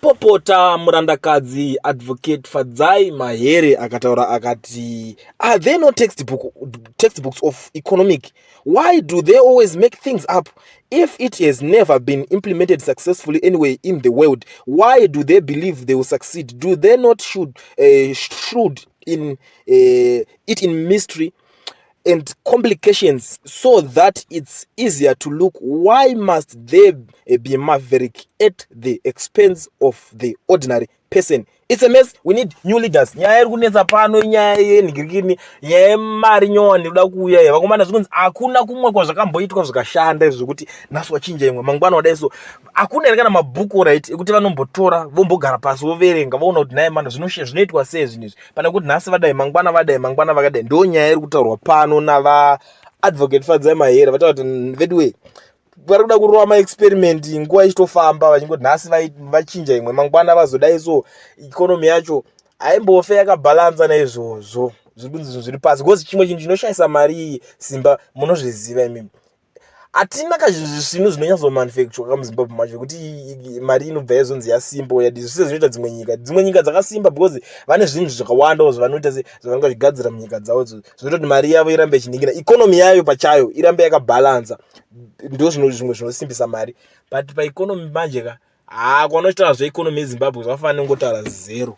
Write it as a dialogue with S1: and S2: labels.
S1: Popota murandakadzi advocate Fadzayi Mahere akataura akati, are there no textbooks of economic? Why do they always make things up? If it has never been implemented successfully anyway in the world, why do they believe they will succeed? Do they not shroud in it in mystery and complications so that it's easier to look? Why must they be maverick at the expense of the ordinary person? It's a mess. We need new leaders. Nyaya iri kunetsa pano nyaya yenhikirikini, nyaya yemari nyowani inoda kuuya iyi. Vakomana zvikunzi hakuna kumwe kwazvakamboitwa zvikashanda izvo zvekuti nhasi wachinja imwe mangwana wadai so. Hakuna ere kana mabhuku right ekuti vanombotora vombogara pasi voverenga voona kuti naye mano zvinoitwa sei zvinhu izvi. Pana kuti nhasi vadai mangwana vakadai. Ndo nyaya iri kutaurwa pano nava advocate Fadzayi Mahere vataura kuti vedway vari kuda kurova maexperiment nguva ichitofamba vachingoti nhasi vachinja imwe mangwana vazodai so ikonomi yacho haimbofe yakabhalanza naizvozvo zviri pasi. Because chimwe chinhu chinoshayisa mari simba munozviziva imimi, hatina kazvinhu zvinonyatsomanufacture kamuzimbabwe macho kuti mari inobva yazonzi yasimba zvise zvinoita dzimwe nyika dzakasimba because vane zvinhu zvakawanda zvavanoita zvavanga zvigadzira munyika dzavo zvinoita kuti mari yavo irambe ichiningira ikonomi yayo pachayo irambe yakabhalanza. Ndo zvimwe zvinosimbisa mari, but paikonomi manje ka kwanotaura zveikonomi yezimbabwe zvafanira kungotaura zero.